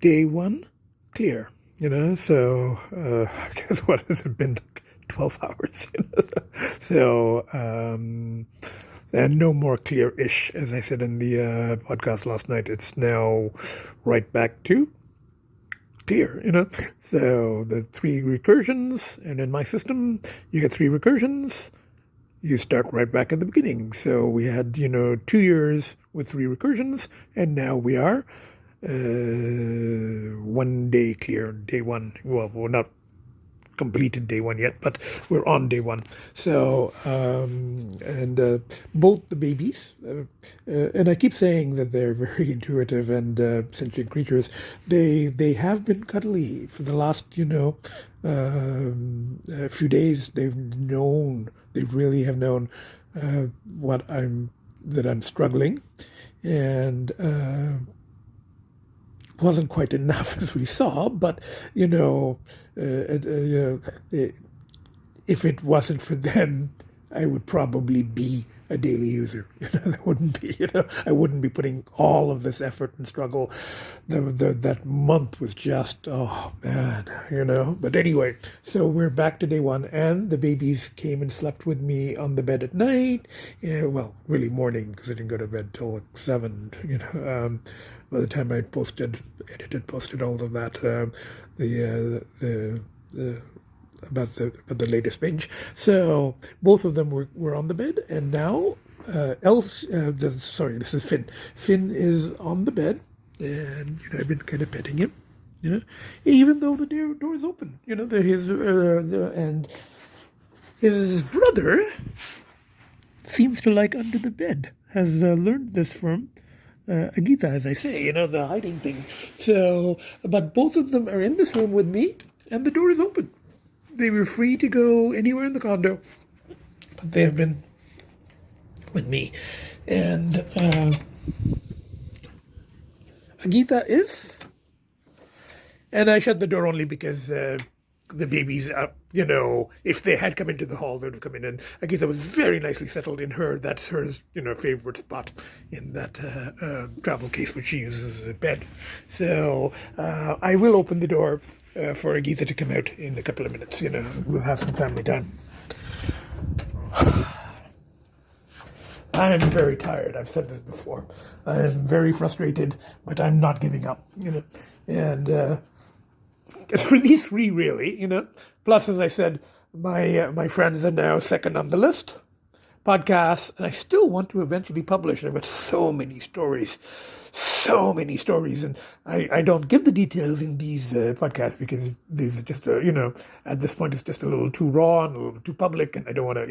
day one, clear. So I guess what has it been? Like 12 hours. And no more CLEARish, as I said in the podcast last night. It's now right back to clear. So the 3 recursions, and in my system, you get 3 recursions. You start right back at the beginning. So we had, 2 years with 3 recursions, and now we are 1 day clear, day 1. Well, we're not completed day 1 yet, but we're on day 1. So, both the babies, and I keep saying that they're very intuitive and sentient creatures. They have been cuddly for the last, a few days. They really have known that I'm struggling, and wasn't quite enough as we saw, but if it wasn't for them, I would probably be a daily user. That wouldn't be, I wouldn't be putting all of this effort and struggle. That month was just, oh man, But anyway, so we're back to day 1, and the babies came and slept with me on the bed at night. Well, really morning, because I didn't go to bed till like 7. By the time I posted all of that, about the latest binge. So both of them were on the bed, and now this is Finn. Finn is on the bed, and I've been kind of petting him, even though the door is open. And his brother seems to like under the bed. Has learned this from Agita, as I say, the hiding thing. So, but both of them are in this room with me, and the door is open. They were free to go anywhere in the condo, but they have been with me. And Agita is, and I shut the door only because the babies, if they had come into the hall, they would have come in. And Agita was very nicely settled in her. That's her, favorite spot in that travel case, which she uses as a bed. So I will open the door for Agita to come out in a couple of minutes. We'll have some family time. I am very tired. I've said this before. I am very frustrated, but I'm not giving up. And it's for these 3, really. Plus, as I said, my friends are now second on the list. Podcasts, and I still want to eventually publish. I've got so many stories, and I don't give the details in these podcasts because these are just, at this point it's just a little too raw and a little too public, and I don't want to,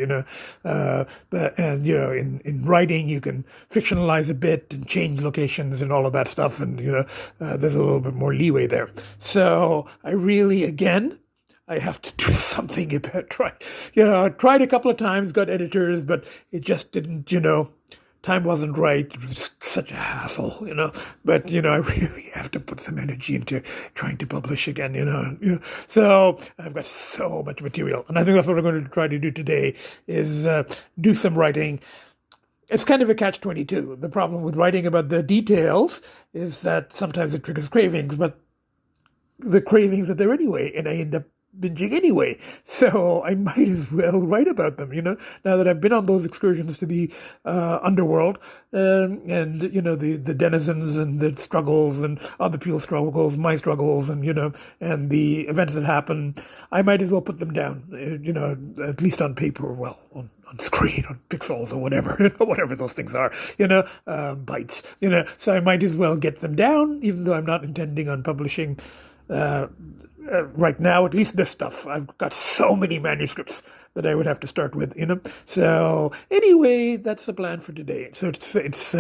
in writing you can fictionalize a bit and change locations and all of that stuff, and there's a little bit more leeway there. So I really, again, I have to do something about I tried a couple of times, got editors, but it just didn't, time wasn't right. It was just such a hassle, but, I really have to put some energy into trying to publish again, So I've got so much material, and I think that's what I'm going to try to do today is do some writing. It's kind of a catch-22. The problem with writing about the details is that sometimes it triggers cravings, but the cravings are there anyway, and I end up binging anyway, so I might as well write about them, now that I've been on those excursions to the underworld, and the denizens and the struggles and other people's struggles, my struggles, and and the events that happen. I might as well put them down, at least on paper, well, on screen, on pixels or whatever, whatever those things are, bytes, so I might as well get them down, even though I'm not intending on publishing right now, at least this stuff. I've got so many manuscripts that I would have to start with, So anyway, that's the plan for today. So it's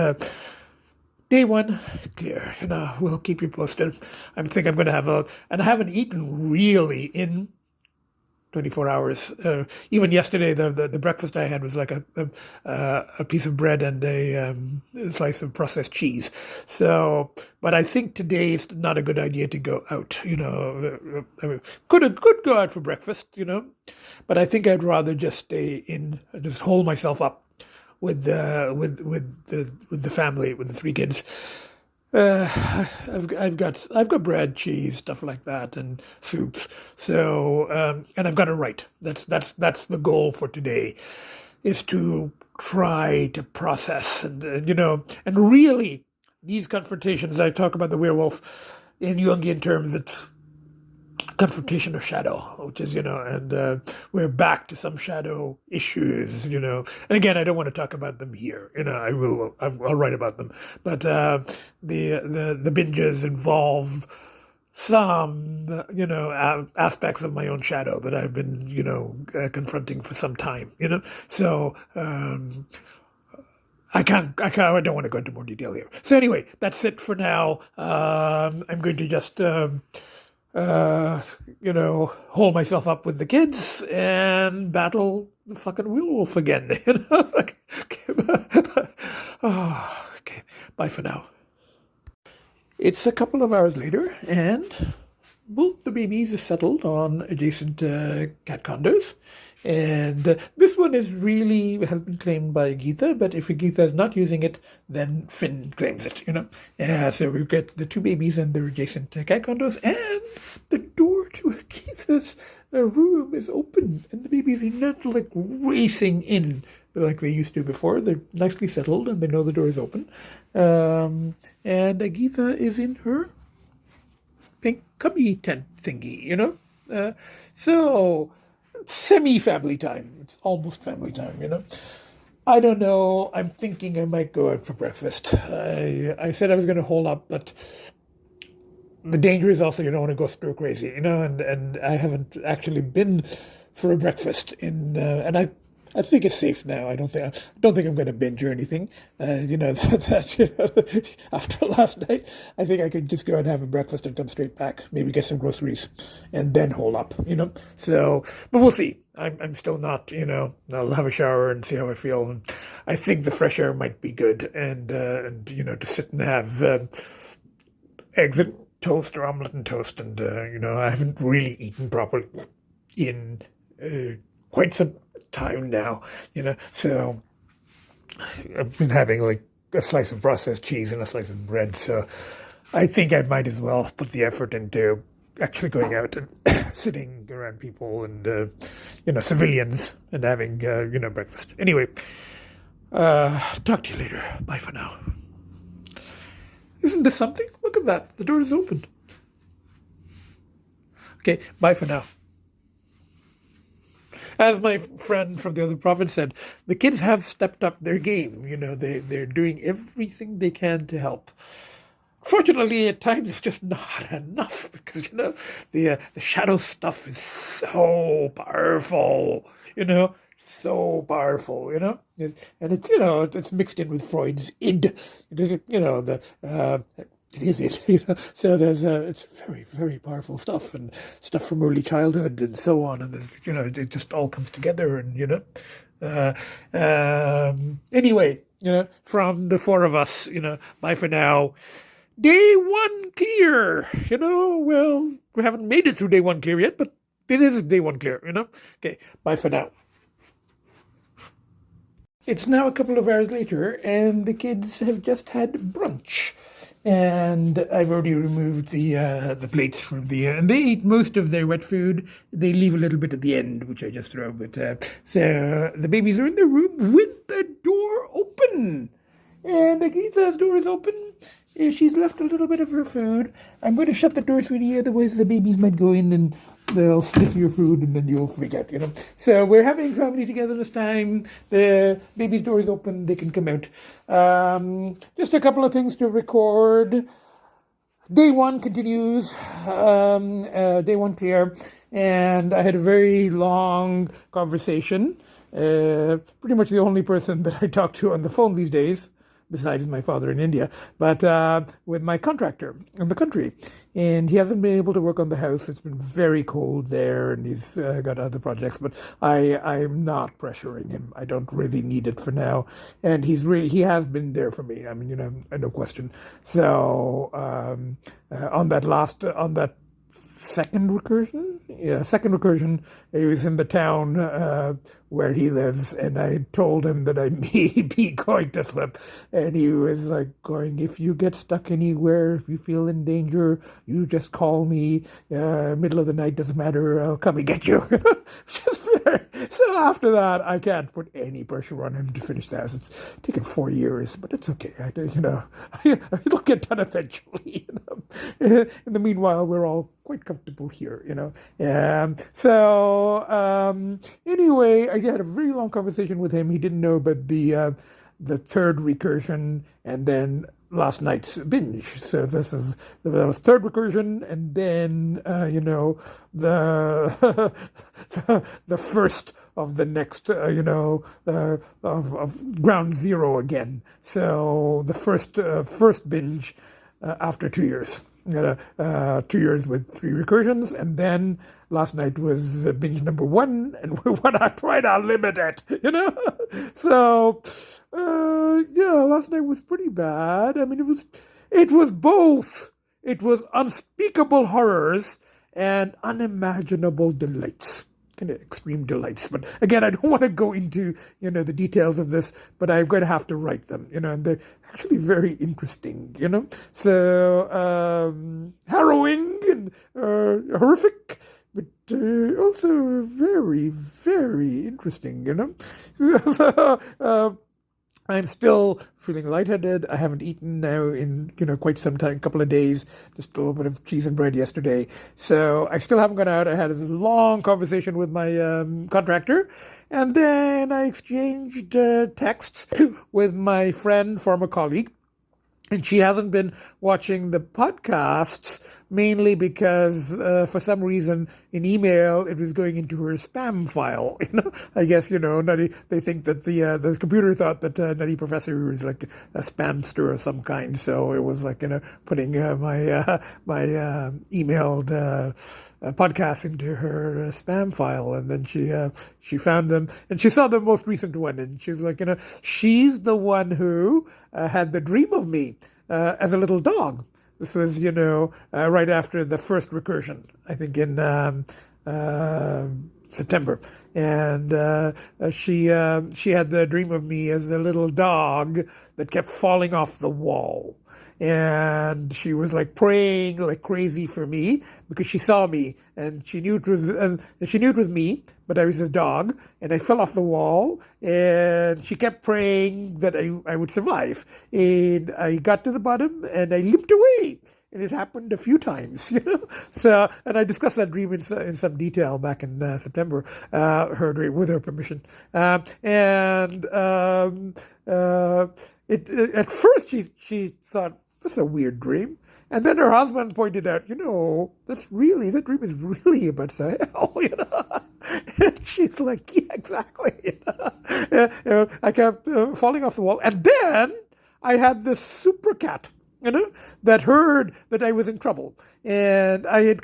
day 1, clear. We'll keep you posted. I think I'm going to have and I haven't eaten really in 24 hours. Even yesterday, the breakfast I had was like a piece of bread and a slice of processed cheese. So, but I think today it's not a good idea to go out. I mean, could go out for breakfast. But I think I'd rather just stay in, just hold myself up with the family, with the 3 kids. I've got bread, cheese, stuff like that, and soups. So and I've got it right. That's the goal for today, is to try to process and really these confrontations. I talk about the werewolf in Jungian terms. It's confrontation of shadow, which is, and we're back to some shadow issues, And again, I don't want to talk about them here. I'll write about them. But the binges involve some, aspects of my own shadow that I've been, confronting for some time, So I don't want to go into more detail here. So anyway, that's it for now. I'm going to just hold myself up with the kids and battle the fucking werewolf again. Okay, bye for now. It's a couple of hours later, and both the babies are settled on adjacent cat condos. And this one has been claimed by Geetha, but if Geetha is not using it, then Finn claims it, So we've got the two babies and their adjacent cat condos, and the door to Geetha's room is open, and the babies are not racing in like they used to before. They're nicely settled, and they know the door is open. And Geetha is in her pink cubby tent thingy, So semi-family time. It's almost family time, I don't know. I'm thinking I might go out for breakfast. I said I was going to hold up, but the danger is also you don't want to go stir crazy, and I haven't actually been for a breakfast and I think it's safe now. I don't think I'm going to binge or anything. After last night, I think I could just go and have a breakfast and come straight back. Maybe get some groceries and then hold up. So, but we'll see. I'm still not. I'll have a shower and see how I feel. And I think the fresh air might be good. And to sit and have eggs and toast or omelet and toast. And I haven't really eaten properly in quite some time now, so I've been having a slice of processed cheese and a slice of bread, so I think I might as well put the effort into actually going out and sitting around people and civilians and having breakfast. Anyway, talk to you later. Bye for now. Isn't this something? Look at that, the door is open. Okay, bye for now. As my friend from the other province said, the kids have stepped up their game. They're doing everything they can to help. Fortunately, at times it's just not enough because the shadow stuff is so powerful. So powerful. And it's it's mixed in with Freud's id. It is it, So there's it's very, very powerful stuff and stuff from early childhood and so on, and it just all comes together, and anyway, from the four of us, bye for now. Day one clear, well, we haven't made it through day one clear yet, but it is day one clear, Okay, bye for now. It's now a couple of hours later, and the kids have just had brunch. And I've already removed the plates from and they eat most of their wet food. They leave a little bit at the end, which I just throw. But so the babies are in their room with the door open, and Geetha's door is open. She's left a little bit of her food. I'm going to shut the door, sweetie, otherwise the babies might go in and they'll sniff your food and then you'll freak out, So we're having family together this time. The baby's door is open. They can come out. Just a couple of things to record. Day one continues. Day one clear. And I had a very long conversation. Pretty much the only person that I talk to on the phone these days, besides my father in India, but with my contractor in the country. And he hasn't been able to work on the house. It's been very cold there, and he's got other projects, but I'm not pressuring him. I don't really need it for now. And he has been there for me. I mean, no question. So on that second recursion. Yeah, second recursion. He was in the town where he lives, and I told him that I may be going to slip, and he was like going, "If you get stuck anywhere, if you feel in danger, you just call me. Middle of the night, doesn't matter. I'll come and get you." So after that, I can't put any pressure on him to finish that. It's taken 4 years, but it's okay. It'll get done eventually. In the meanwhile, we're all quite comfortable here, Anyway, I had a very long conversation with him. He didn't know about the third recursion and then last night's binge. So that was third recursion, and then the the first of the next of ground zero again. So the first binge after 2 years. 2 years with 3 recursions, and then last night was binge number 1, and we want to try to limit it, So, last night was pretty bad. I mean, it was both. It was unspeakable horrors and unimaginable delights. Kind of extreme delights. But again, I don't want to go into, the details of this, but I'm going to have to write them, and they're actually very interesting, So, harrowing and horrific, but also very, very interesting, So, I'm still feeling lightheaded. I haven't eaten now in, quite some time, couple of days, just a little bit of cheese and bread yesterday. So I still haven't gone out. I had a long conversation with my contractor, and then I exchanged texts with my friend, former colleague. And she hasn't been watching the podcasts, mainly because for some reason in email it was going into her spam file. I guess Nutty. They think that the computer thought that Nutty Professor was like a spamster of some kind, so it was like putting my emailed podcasts into her spam file, and then she found them, and she saw the most recent one, and she was like, she's the one who had the dream of me as a little dog. This was, right after the first recursion, I think in September, and she had the dream of me as a little dog that kept falling off the wall. And she was like praying like crazy for me because she saw me and she knew it was me, but I was a dog and I fell off the wall, and she kept praying that I would survive. And I got to the bottom and I limped away. And it happened a few times, So, and I discussed that dream in some detail back in September, her dream, with her permission. At first she thought, "This is a weird dream." And then her husband pointed out, that dream is really about Sahel, And she's like, yeah, exactly. I kept falling off the wall. And then I had this super cat, that heard that I was in trouble. And I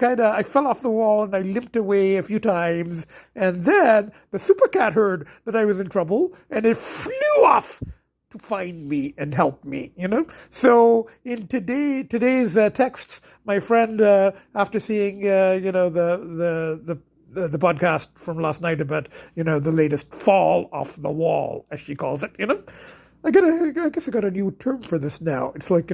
fell off the wall and I limped away a few times. And then the super cat heard that I was in trouble and it flew off to find me and help me, So in today's texts, my friend, after seeing, the podcast from last night about, the latest fall off the wall, as she calls it, I guess I got a new term for this now. It's like,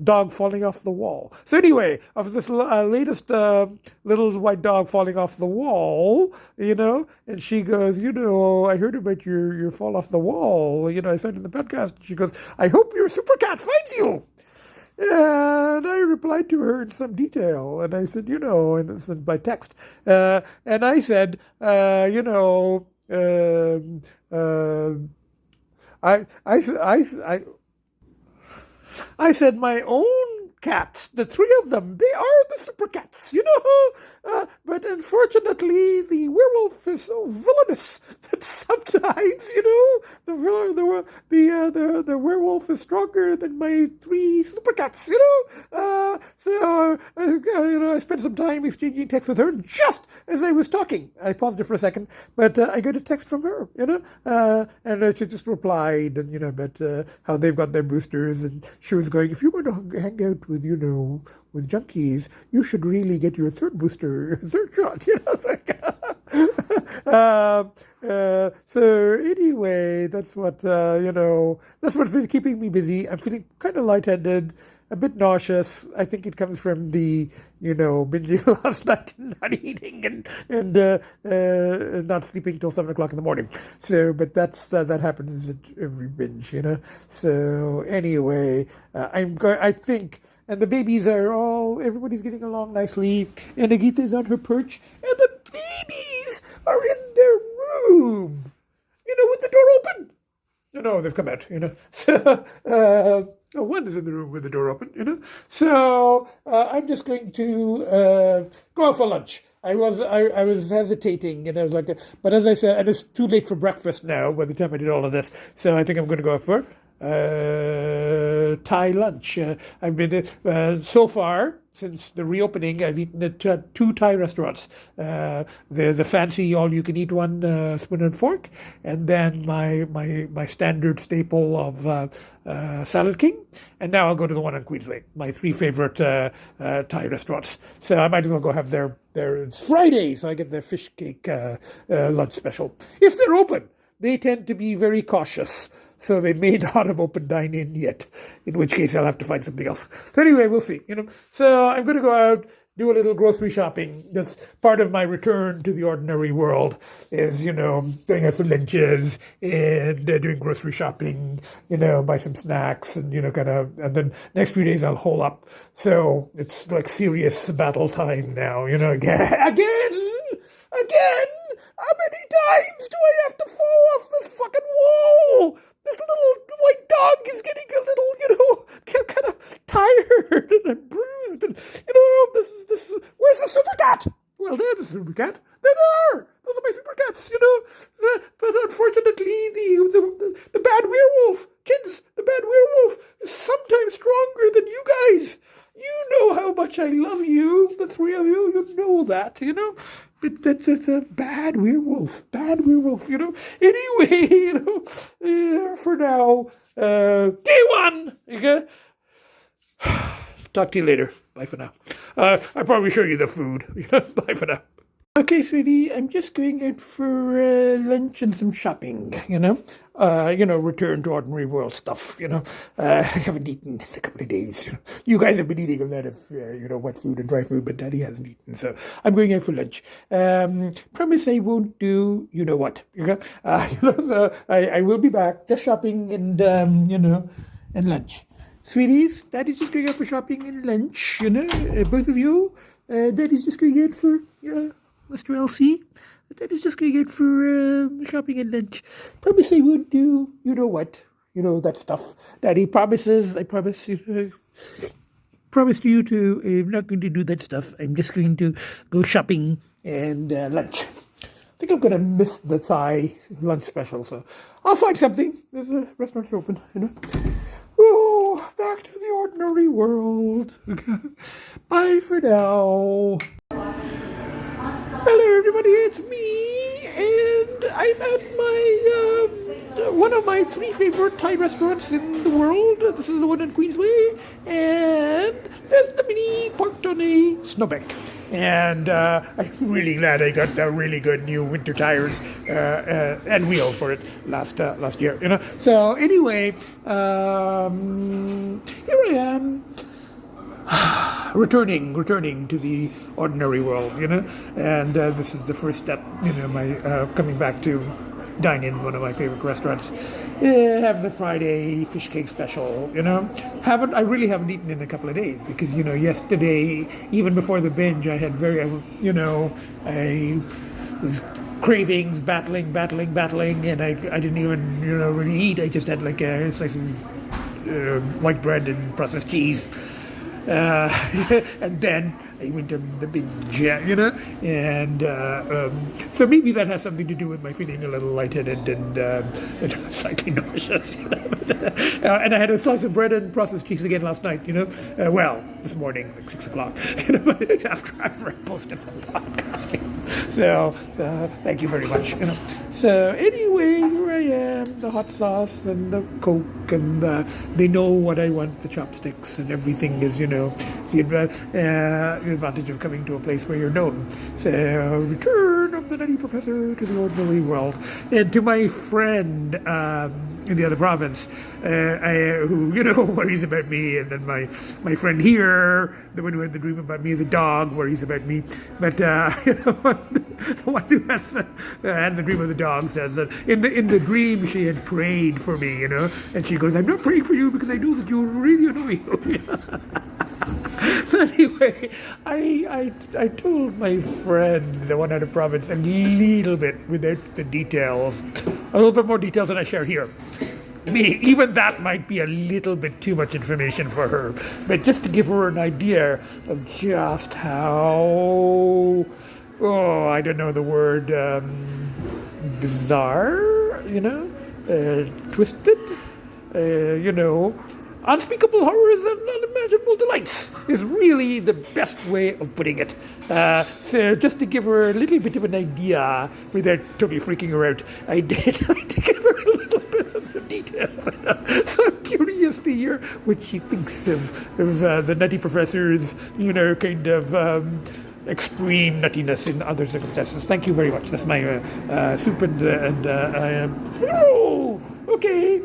dog falling off the wall. So anyway, of this latest little white dog falling off the wall, and she goes, I heard about your fall off the wall. I said in the podcast, she goes, "I hope your super cat finds you." And I replied to her in some detail, and I said, and it's by text, and I said, I said my own cats, the 3 of them, they are the super cats, but unfortunately the werewolf is so villainous that sometimes, the werewolf is stronger than my 3 super cats, So I spent some time exchanging texts with her just as I was talking. I paused it for a second, but I got a text from her, and she just replied, and, about how they've got their boosters, and she was going, if you're going to hang out with, with junkies, you should really get your third shot, so anyway, that's what, that's what's been keeping me busy. I'm feeling kind of lightheaded, a bit nauseous. I think it comes from the, binging last night and not eating and not sleeping till 7 o'clock in the morning. So, but that happens at every binge, So anyway, I think, and the babies are everybody's getting along nicely, and Agita's on her perch, and the babies are in their room, with the door open. No, they've come out, So, one is in the room with the door open, So I'm just going to go out for lunch. I was hesitating, and I was like, but as I said, and it's too late for breakfast now by the time I did all of this. So I think I'm going to go out for Thai lunch. I've been so far since the reopening. I've eaten at 2 Thai restaurants. The fancy all-you-can-eat one, spoon and fork, and then my standard staple of Salad King. And now I'll go to the one on Queensway. My 3 favorite Thai restaurants. So I might as well go have their. It's Friday, so I get their fish cake lunch special. If they're open, they tend to be very cautious. So they may not have opened dine-in yet, in which case I'll have to find something else. So anyway, we'll see. So I'm going to go out, do a little grocery shopping. That's part of my return to the ordinary world is, going out for lunches and doing grocery shopping, buy some snacks and, and then next few days I'll hole up. So it's like serious battle time now, again. How many times do I have to fall off this fucking wall? This little white dog is getting a little, kind of tired and bruised. And, this is, where's the super cat? Well, there's the super cat. There they are. Those are my super cats, But unfortunately, the bad werewolf, kids, the bad werewolf is sometimes stronger than you guys. You know how much I love you, the 3 of you. You know that, But that's a bad werewolf, Anyway, for now, day 1. Okay? Talk to you later. Bye for now. I'll probably show you the food. Bye for now. Okay, sweetie, I'm just going out for lunch and some shopping, return to ordinary world stuff, I haven't eaten in a couple of days. You guys have been eating a lot of, wet food and dry food, but Daddy hasn't eaten, so I'm going out for lunch. Promise I won't do, what, so I will be back, just shopping and, and lunch. Sweeties, Daddy's just going out for shopping and lunch, both of you. Daddy's just going out for, Mr. Lcee, Daddy's just going out for shopping and lunch. Promise I won't do, that stuff. Daddy promises, I promise you, promised you to, I'm not going to do that stuff. I'm just going to go shopping and lunch. I think I'm going to miss the Thai lunch special, so I'll find something. There's a restaurant open, Oh, back to the ordinary world. Bye for now. Hello everybody, it's me, and I'm at my, one of my 3 favorite Thai restaurants in the world. This is the one in Queensway, and there's the mini pork tonne snowbank. And I'm really glad I got the really good new winter tires and wheels for it last year, So anyway, here I am. Returning to the ordinary world, and this is the first step, my coming back to dine in one of my favorite restaurants. Have the Friday fish cake special, I really haven't eaten in a couple of days because, yesterday, even before the binge, I had I was cravings, battling, and I didn't even, really eat. I just had like a slice of white bread and processed cheese. And then I went on the binge, you know, and so maybe that has something to do with my feeling a little lightheaded and slightly nauseous, you know. And I had a slice of bread and processed cheese again last night, you know. Well, this morning, like 6 o'clock, you know, after I posted the podcasting. So thank you very much, you know. So anyway, here I am, the hot sauce and the Coke, and they know what I want, the chopsticks and everything is, you know, the advantage of coming to a place where you're known. So, return of the nutty professor to the ordinary world. And to my friend in the other province, who, you know, worries about me, and then my friend here, the one who had the dream about me, is a dog, worries about me. But, you know, the one who has had the dream of the dog says that in the dream she had prayed for me, you know, and she goes, I'm not praying for you because I know that you really annoy you. So anyway, I told my friend, the one out of province, a little bit without the details, a little bit more details than I share here. Even that might be a little bit too much information for her, but just to give her an idea of just how, I don't know the word, bizarre, you know, twisted, you know, unspeakable horrors and unimaginable delights is really the best way of putting it. So just to give her a little bit of an idea, without totally freaking her out, I did to give her a little bit of the details. So I'm curious to hear what she thinks of the nutty professor's, you know, kind of extreme nuttiness in other circumstances. Thank you very much. That's my soup and oh, okay,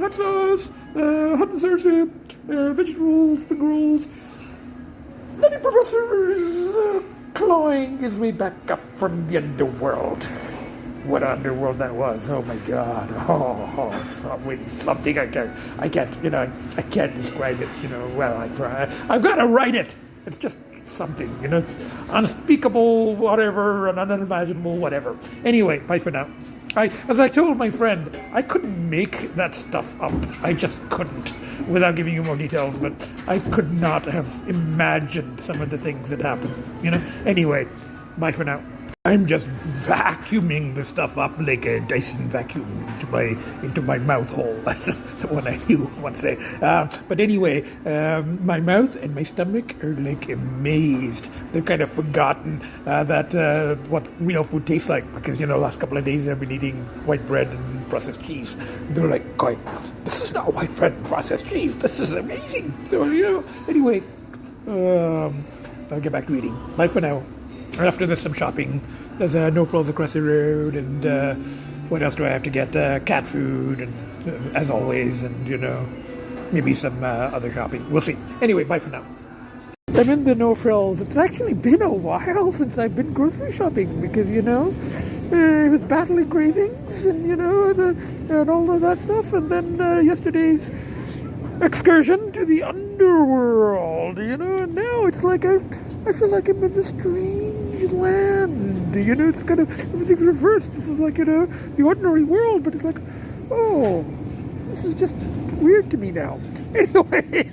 hot sauce, hot and sour soup, vegetables, spring rolls. Nutty professor's clawing his way back up from the underworld. What underworld that was! Oh my God! Something I can't, you know, I can't describe it. You know, well, I've got to write it. It's just something, you know, it's unspeakable, whatever, and unimaginable, whatever. Anyway, bye for now. As I told my friend, I couldn't make that stuff up. I just couldn't, without giving you more details, but I could not have imagined some of the things that happened, you know. Anyway, bye for now. I'm just vacuuming the stuff up like a Dyson vacuum into my mouth hole. That's what I do once say. But anyway, my mouth and my stomach are like amazed. They've kind of forgotten that what real food tastes like, because, you know, last couple of days I've been eating white bread and processed cheese. They're like going, this is not white bread and processed cheese. This is amazing. So, you know, anyway, I'll get back to eating. Bye for now. After this, some shopping. There's no frills across the road, and what else do I have to get? Cat food, and as always, and, you know, maybe some other shopping. We'll see. Anyway, bye for now. I'm in the no frills. It's actually been a while since I've been grocery shopping because, you know, I was battling cravings and, you know, and all of that stuff, and then yesterday's excursion to the underworld, you know, and now it's like I feel like I'm in a strange land, you know, it's kind of, everything's reversed. This is like, you know, the ordinary world, but it's like, oh, this is just weird to me now. Anyway,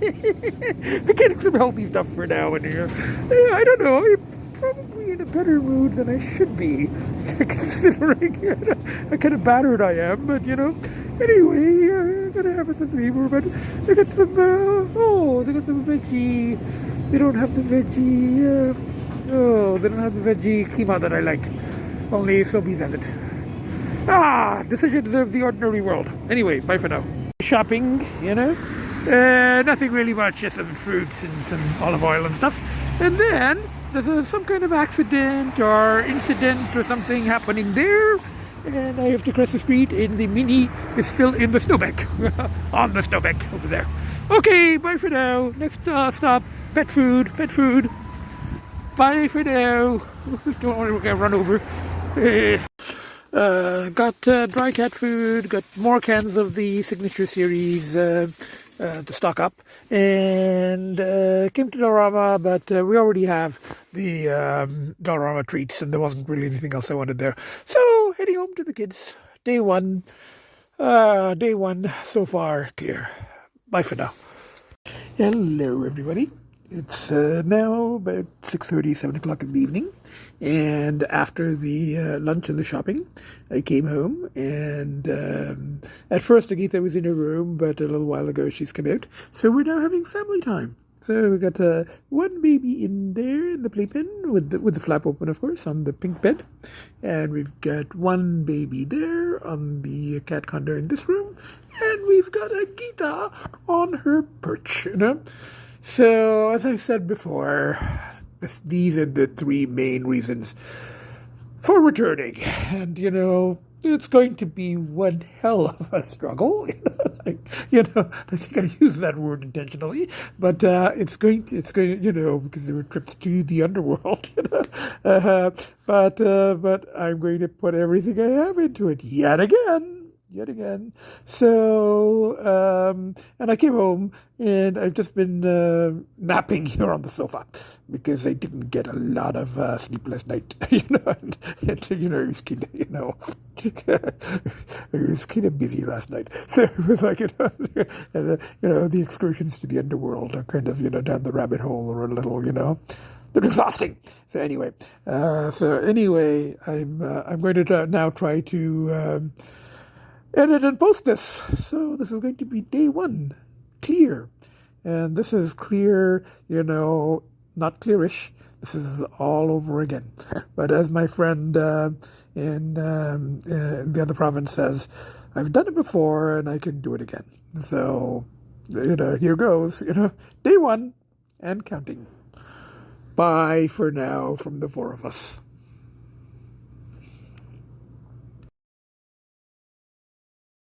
I'm getting some healthy stuff for now in here. I don't know, I'm probably in a better mood than I should be, considering how kind of battered I am, but, you know, anyway, I'm gonna have a sense of humor, but they got some, they got some veggie. They don't have the veggie, they don't have the veggie keema that I like. Only Sobeys has it. Decisions of the ordinary world. Anyway, bye for now. Shopping, you know, nothing really much, just some fruits and some olive oil and stuff. And then there's some kind of accident or incident or something happening there. And I have to cross the street, and the Mini is still in the snowbank. On the snowbank over there. Okay, bye for now. Next stop, pet food. Bye for now. Don't want to get run over. Got dry cat food, got more cans of the Signature Series to stock up, and came to Dollarama, but we already have the Dollarama treats, and there wasn't really anything else I wanted there. So, heading home to the kids. Day one so far clear. Bye for now. Hello, everybody. It's now about 6:30, 7 o'clock in the evening, and after the lunch and the shopping, I came home, and at first Agatha was in her room, but a little while ago she's come out, so we're now having family time. So we got one baby in there in the playpen with the flap open, of course, on the pink bed, and we've got one baby there on the cat condo in this room, and we've got Agatha on her perch, you know. So, as I said before, these are the three main reasons for returning. And, you know, it's going to be one hell of a struggle. I think I used that word intentionally, but it's going, you know, because there were trips to the underworld, you know. But I'm going to put everything I have into it yet again. So, and I came home and I've just been napping here on the sofa because I didn't get a lot of sleep last night. It was kind of, it was kind of busy last night. So it was like, the excursions to the underworld are kind of, down the rabbit hole or a little, they're exhausting. So anyway, I'm going to not try to edit and post this. So this is going to be day one, clear. And this is clear, not CLEARish. This is all over again. But as my friend in the other province says, I've done it before and I can do it again. So, here goes, day one and counting. Bye for now from the four of us.